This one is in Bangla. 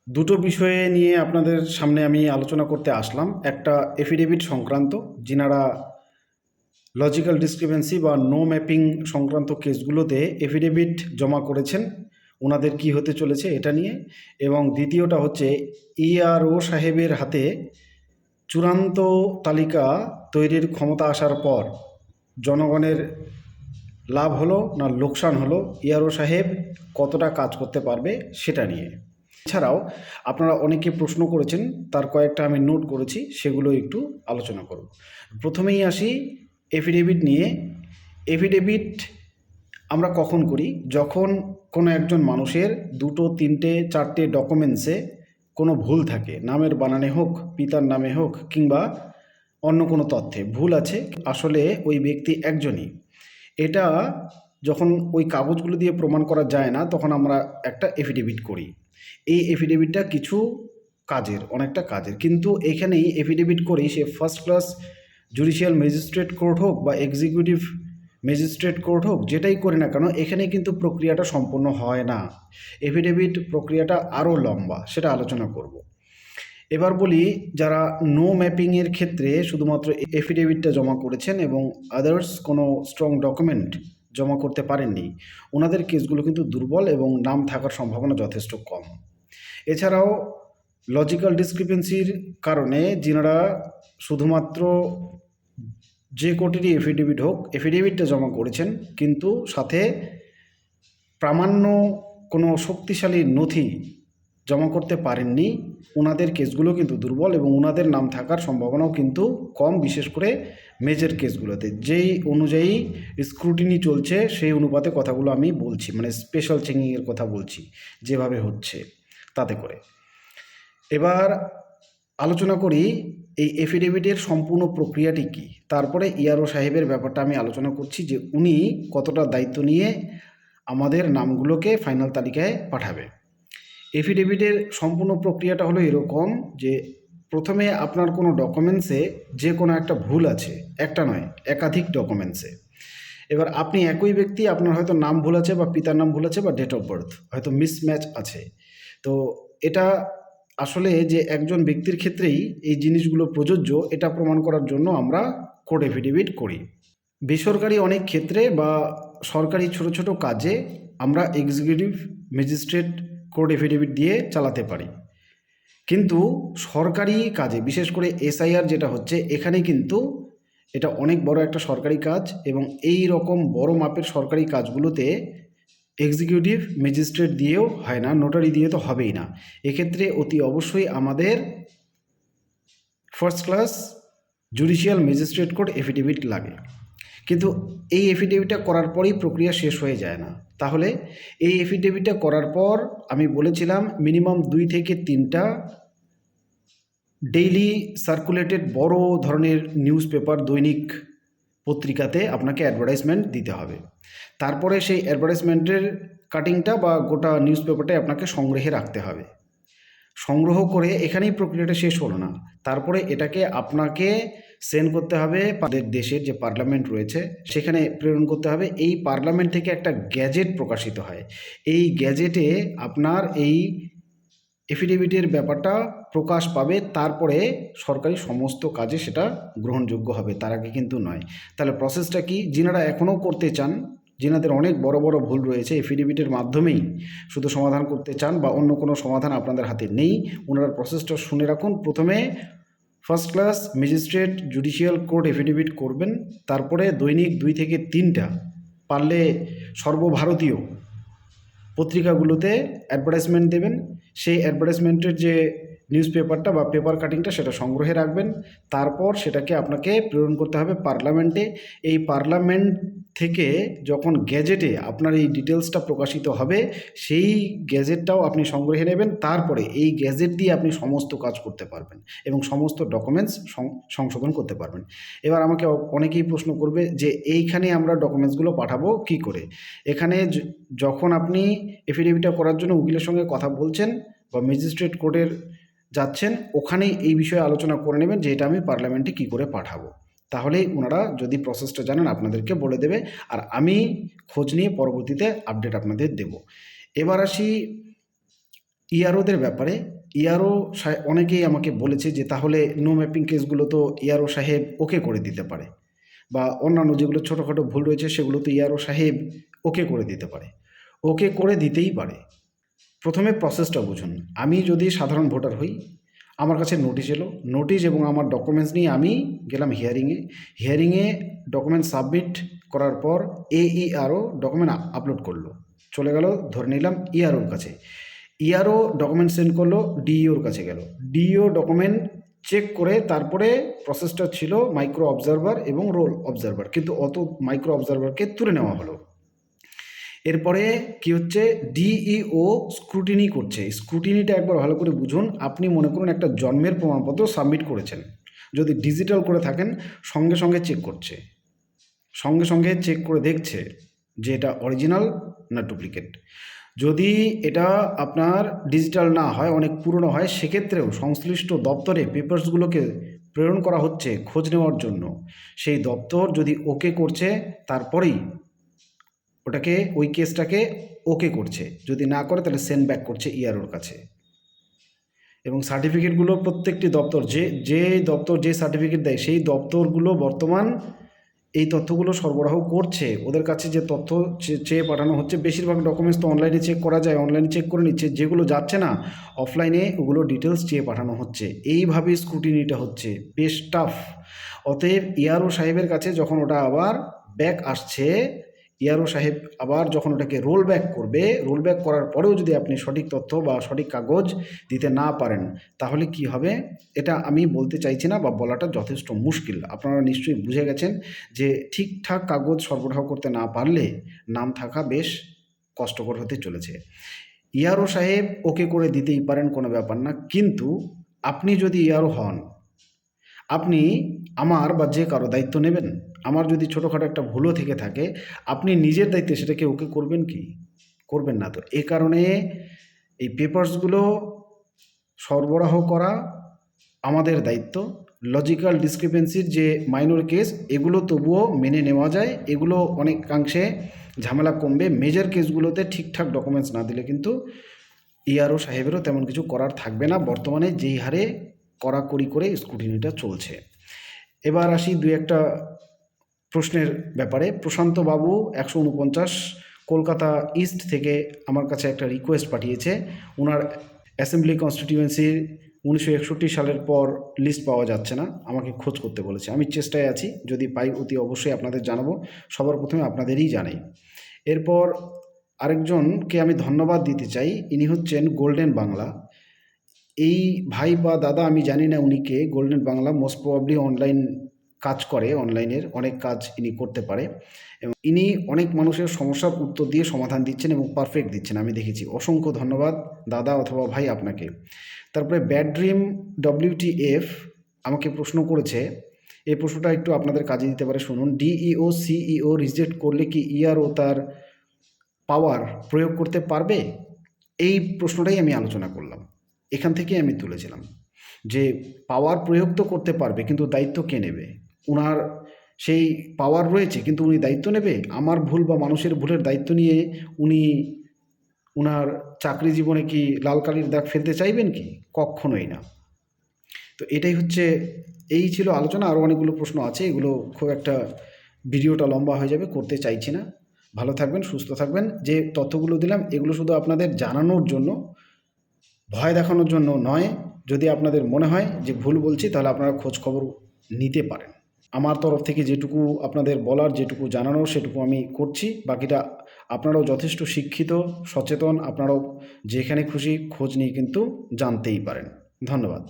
দুটো বিষয়ে নিয়ে আপনাদের সামনে আমি আলোচনা করতে আসলাম। একটা এফিডেভিট সংক্রান্ত, যিনারা লজিক্যাল ডিসক্রিপেন্সি বা নো ম্যাপিং সংক্রান্ত কেসগুলোতে এফিডেভিট জমা করেছেন, ওনাদের কি হতে চলেছে এটা নিয়ে। এবং দ্বিতীয়টা হচ্ছে ইআরও সাহেবের হাতে চূড়ান্ত তালিকা তৈরির ক্ষমতা আসার পর জনগণের লাভ হলো না লোকসান হলো, ইআরও সাহেব কতটা কাজ করতে পারবে সেটা নিয়ে। এছাড়াও আপনারা অনেকে প্রশ্ন করেছেন, তার কয়েকটা আমি নোট করেছি, সেগুলো একটু আলোচনা করব। প্রথমেই আসি এফিডেভিট নিয়ে। এফিডেভিট আমরা কখন করি? যখন কোনো একজন মানুষের দুটো, তিনটে, চারটে ডকুমেন্টসে কোনো ভুল থাকে, নামের বানানে হোক, পিতার নামে হোক, কিংবা অন্য কোনো তথ্যে ভুল আছে, আসলে ওই ব্যক্তি একজনই। এটা যখন ওই কাগজগুলো দিয়ে প্রমাণ করা যায় না, তখন আমরা একটা এফিডেভিট করি। এই এফিডেভিটটা কিছু কাজের, অনেকটা কাজের, কিন্তু এখানেই এফিডেভিট করেই সে first class judicial magistrate court হোক বা এক্সিকিউটিভ ম্যাজিস্ট্রেট কোর্ট হোক, যেটাই করি না কেন, এখানে কিন্তু প্রক্রিয়াটা সম্পূর্ণ হয় না। এফিডেভিট প্রক্রিয়াটা আরও লম্বা, সেটা আলোচনা করব। এবার বলি, যারা নো ম্যাপিংয়ের ক্ষেত্রে শুধুমাত্র এফিডেভিটটা জমা করেছেন এবং আদার্স কোনো স্ট্রং ডকুমেন্ট জমা করতে পারেননি, ওনাদের কেসগুলো কিন্তু দুর্বল এবং নাম থাকার সম্ভাবনা যথেষ্ট কম। এছাড়াও লজিক্যাল ডিসক্রিপেন্সির কারণে যিনারা শুধুমাত্র যে কোর্টেরই এফিডেভিট হোক, এফিডেভিটটা জমা করেছেন কিন্তু সাথে প্রামাণ্য কোনো শক্তিশালী নথি জমা করতে পারেননি, ওনাদের কেসগুলো কিন্তু দুর্বল এবং ওনাদের নাম থাকার সম্ভাবনাও কিন্তু কম, বিশেষ করে মেজর কেসগুলোতে। যেই অনুযায়ী স্ক্রুটিনি চলছে সেই অনুপাতে কথাগুলো আমি বলছি, মানে স্পেশাল চেকিংয়ের কথা বলছি, যেভাবে হচ্ছে তাতে করে। এবার আলোচনা করি এই এফিডেভিটের সম্পূর্ণ প্রক্রিয়াটি কী, তারপরে ইআরও সাহেবের ব্যাপারটা আমি আলোচনা করছি যে উনি কতটা দায়িত্ব নিয়ে আমাদের নামগুলোকে ফাইনাল তালিকায় পাঠাবে। এফিডেভিটের সম্পূর্ণ প্রক্রিয়াটা হলো এরকম যে প্রথমে আপনার কোনো ডকুমেন্টসে যে কোনো একটা ভুল আছে, একটা নয় একাধিক ডকুমেন্টসে। এবার আপনি একই ব্যক্তি, আপনার হয়তো নাম ভুল আছে বা পিতার নাম ভুল আছে বা ডেট অফ বার্থ হয়তো মিসম্যাচ আছে। তো এটা আসলে যে একজন ব্যক্তির ক্ষেত্রেই এই জিনিসগুলো প্রযোজ্য, এটা প্রমাণ করার জন্য আমরা কোর্ট এফিডেভিট করি। বেসরকারি অনেক ক্ষেত্রে বা সরকারি ছোট ছোট কাজে আমরা এক্সিকিউটিভ ম্যাজিস্ট্রেট কোর্ট এফিডেভিট দিয়ে চালাতে পারি, কিন্তু সরকারি কাজে, বিশেষ করে এসআইআর যেটা হচ্ছে, এখানে কিন্তু এটা অনেক বড় একটা সরকারি কাজ এবং এই রকম বড় মাপের সরকারি কাজগুলোতে এক্সিকিউটিভ ম্যাজিস্ট্রেট দিয়েও হয় না, নোটারি দিয়ে তো হবেই না। এক্ষেত্রে অতি অবশ্যই আমাদের first class judicial magistrate court affidavit লাগে। কিন্তু এই এফিডেভিটটা করার পরেই প্রক্রিয়া শেষ হয়ে যায় না। তাহলে এই এফিডেভিটটা করার পর আমি বলেছিলাম মিনিমাম 2 থেকে 3টা ডেইলি সার্কুলেটেড বড় ধরনের নিউজ পেপার, দৈনিক পত্রিকাতে আপনাকে অ্যাডভার্টাইজমেন্ট দিতে হবে। তারপরে সেই অ্যাডভার্টাইজমেন্টের কাটিংটা বা গোটা নিউজ পেপারটাই আপনাকে সংগ্রহে রাখতে হবে। সংগ্রহ করে এখানেই প্রক্রিয়াটা শেষ হলো না, তারপরে এটাকে আপনাকে সেন্ড করতে হবে আমাদের দেশের যে পার্লামেন্ট রয়েছে সেখানে প্রেরণ করতে হবে। এই পার্লামেন্ট থেকে একটা গ্যাজেট প্রকাশিত হয়, এই গ্যাজেটে আপনার এই এফিডেভিটের ব্যাপারটা প্রকাশ পাবে, তারপরে সরকারি সমস্ত কাজে সেটা গ্রহণযোগ্য হবে, তার আগে কিন্তু নয়। তাহলে প্রসেসটা কি? যিনারা এখনও করতে চান, যিনাদের অনেক বড় বড় ভুল রয়েছে, এফিডেভিটের মাধ্যমেই শুধু সমাধান করতে চান বা অন্য কোনো সমাধান আপনাদের হাতে নেই, ওনারা প্রসেসটা শুনে রাখুন। প্রথমে first class magistrate judicial court affidavit করবেন, তারপরে দৈনিক 2 থেকে 3টা, পারলে সর্বভারতীয় পত্রিকাগুলোতে অ্যাডভার্টাইজমেন্ট দেবেন। সেই অ্যাডভার্টাইজমেন্টের যে নিউজ পেপারটা বা পেপার কাটিংটা সেটা সংগ্রহে রাখবেন। তারপর সেটাকে আপনাকে প্রেরণ করতে হবে পার্লামেন্টে। এই পার্লামেন্ট থেকে যখন গ্যাজেটে আপনার এই ডিটেলসটা প্রকাশিত হবে, সেই গ্যাজেটটাও আপনি সংগ্রহে নেবেন। তারপরে এই গ্যাজেট দিয়ে আপনি সমস্ত কাজ করতে পারবেন এবং সমস্ত ডকুমেন্টস সংশোধন করতে পারবেন। এবার আমাকে অনেকেই প্রশ্ন করবে যে এইখানে আমরা ডকুমেন্টসগুলো পাঠাবো কী করে? এখানে যখন আপনি এফিডেভিটটা করার জন্য উকিলের সঙ্গে কথা বলছেন বা ম্যাজিস্ট্রেট কোর্টের যাচ্ছেন, ওখানেই এই বিষয়ে আলোচনা করে নেবেন যে এটা আমি পার্লামেন্টে কী করে পাঠাবো। তাহলেই ওনারা, যদি প্রসেসটা জানেন, আপনাদেরকে বলে দেবে, আর আমি খোঁজ নিয়ে পরবর্তীতে আপডেট আপনাদের দেব। এবার আসি ইআরওদের ব্যাপারে ইআরও অনেকেই আমাকে বলেছে যে তাহলে নো ম্যাপিং কেসগুলো তো ইআরও সাহেব ওকে করে দিতে পারে, বা অন্যান্য যেগুলো ছোটোখাটো ভুল রয়েছে সেগুলো তো ইআরও সাহেব ওকে করে দিতে পারে। ওকে করে দিতেই পারে। প্রথমে প্রসেসটা বুঝুন। আমি যদি সাধারণ ভোটার হই, আমার কাছে নোটিশ এলো, নোটিশ এবং আমার ডকুমেন্টস নিয়ে আমি গেলাম হিয়ারিংয়ে ডকুমেন্ট সাবমিট করার পর AERO ডকুমেন্ট আপলোড করলো, চলে গেল ধরে নিলাম ইআরওর কাছে। ইআরও ডকুমেন্ট সেন্ড করলো ডিইওর কাছে, গেল ডিইও ডকুমেন্ট চেক করে তারপরে প্রসেসটা ছিল মাইক্রো অবজারভার এবং রোল অবজারভার, কিন্তু অত মাইক্রো অবজারভারকে তুলে নেওয়া হলো। এরপরে কি হচ্ছে, ডিইও স্ক্রুটিনি করছে। স্ক্রুটিনিটা একবার ভালো করে বুঝুন। আপনি মনে করুন একটা জন্মের প্রমাণপত্র সাবমিট করেছেন, যদি ডিজিটাল করে থাকেন সঙ্গে সঙ্গে চেক করছে, সঙ্গে সঙ্গে চেক করে দেখছে যে এটা অরিজিনাল না ডুপ্লিকেট। যদি এটা আপনার ডিজিটাল না হয়, অনেক পুরনো হয়, সেক্ষেত্রেও সংশ্লিষ্ট দপ্তরে পেপারসগুলোকে প্রেরণ করা হচ্ছে খোঁজ নেওয়ার জন্য। সেই দপ্তর যদি ওকে করছে তারপরেই ওটাকে, ওই কেসটাকে ওকে করছে, যদি না করে তাহলে সেন্ড ব্যাক করছে ইআরওর কাছে। এবং সার্টিফিকেটগুলো প্রত্যেকটি দপ্তর যে দপ্তর যে সার্টিফিকেট দেয় সেই দপ্তরগুলো বর্তমান এই তথ্যগুলো সরবরাহ করছে। ওদের কাছে যে তথ্য চেয়ে পাঠানো হচ্ছে, বেশিরভাগ ডকুমেন্টস তো অনলাইনে চেক করা যায়, অনলাইনে চেক করে নিচ্ছে, যেগুলো যাচ্ছে না অফলাইনে ওগুলো ডিটেলস চেয়ে পাঠানো হচ্ছে। এইভাবেই স্ক্রুটিনিটা হচ্ছে, বেশ টাফ। অতএব ইআরও সাহেবের কাছে যখন ওটা আবার ব্যাক আসছে, ইআরও সাহেব আবার যখন ওটাকে রোল ব্যাক করবে, রোল ব্যাক করার পরেও যদি আপনি সঠিক তথ্য বা সঠিক কাগজ দিতে না পারেন, তাহলে কি হবে এটা আমি বলতে চাইছি না, বা বলাটা যথেষ্ট মুশকিল। আপনারা নিশ্চয়ই বুঝে গেছেন যে ঠিকঠাক কাগজ সরবরাহ করতে না পারলে নাম থাকা বেশ কষ্টকর হতে চলেছে। ইআরও সাহেব ওকে করে দিতেই পারেন, কোনো ব্যাপার না, কিন্তু আপনি যদি ইআরও হন, আপনি আমার বা যে কারো দায়িত্ব নেবেন? আমার যদি ছোটোখাটো একটা ভুলও থেকে থাকে, আপনি নিজের দায়িত্বে সেটাকে ওকে করবেন কি? করবেন না তো। এ কারণে এই পেপারসগুলো সরবরাহ করা আমাদের দায়িত্ব। লজিক্যাল ডিসক্রিপেন্সির যে মাইনর কেস, এগুলো তবুও মেনে নেওয়া যায়, এগুলো অনেকাংশে ঝামেলা কমবে। মেজর কেসগুলোতে ঠিকঠাক ডকুমেন্টস না দিলে কিন্তু ইআরও সাহেবেরও তেমন কিছু করার থাকবে না, বর্তমানে যেই হারে কড়াকড়ি করে স্ক্রুটিনিটা চলছে। এবার আসি দুই একটা প্রশ্নের ব্যাপারে। প্রশান্ত বাবু 149 কলকাতা ইস্ট থেকে আমার কাছে একটা রিকোয়েস্ট পাঠিয়েছে। ওনার অ্যাসেম্বলি কনস্টিটিউয়েন্সির 1961 সালের পর লিস্ট পাওয়া যাচ্ছে না, আমাকে খোঁজ করতে বলেছে। আমি চেষ্টায় আছি, যদি পাই অতি অবশ্যই আপনাদের জানাবো। সবার প্রথমে আপনাদেরই জানাই। এরপর আরেকজনকে আমি ধন্যবাদ দিতে চাই, ইনি হচ্ছেন গোল্ডেন বাংলা। এই ভাই বা দাদা আমি জানি না উনি কে। Golden Bangla most probably online কাজ করে, অনলাইনের অনেক কাজ ইনি করতে পারে, এবং ইনি অনেক মানুষের সমস্যার উত্তর দিয়ে সমাধান দিচ্ছেন এবং পারফেক্ট দিচ্ছেন, আমি দেখেছি। অসংখ্য ধন্যবাদ দাদা অথবা ভাই আপনাকে। তারপরে ব্যাড ড্রিম WTF আমাকে প্রশ্ন করেছে, এই প্রশ্নটা একটু আপনাদের কাজে দিতে পারে, শুনুন। ডিইও সিইও রিজেক্ট করলে কি ইআরও তার পাওয়ার প্রয়োগ করতে পারবে? এই প্রশ্নটাই আমি আলোচনা করলাম, এখান থেকেই আমি তুলেছিলাম যে পাওয়ার প্রয়োগ তো করতে পারবে, কিন্তু দায়িত্ব কে নেবে? উনার সেই পাওয়ার রয়েছে, কিন্তু উনি দায়িত্ব নেবে? আমার ভুল বা মানুষের ভুলের দায়িত্ব নিয়ে উনি উনার চাকরি জীবনে কি লাল কালির দাগ ফেলতে চাইবেন কি? কখনোই না। তো এটাই হচ্ছে, এই ছিল আলোচনা। আরও অনেকগুলো প্রশ্ন আছে, এগুলো খুব একটা ভিডিওটা লম্বা হয়ে যাবে, করতে চাইছি না। ভালো থাকবেন, সুস্থ থাকবেন। যে তথ্যগুলো দিলাম এগুলো শুধু আপনাদের জানানোর জন্য, ভয় দেখানোর জন্য নয়। যদি আপনাদের মনে হয় যে ভুল বলছি, তাহলে আপনারা খোঁজ খবর নিতে পারেন। আমার তরফ থেকে যেটুকু আপনাদের বলার, যেটুকু জানানোর, সেটুকু আমি করছি। বাকিটা আপনারাও যথেষ্ট শিক্ষিত, সচেতন, আপনারাও যেখানে খুশি খোঁজ নিয়ে কিন্তু জানতেই পারেন। ধন্যবাদ।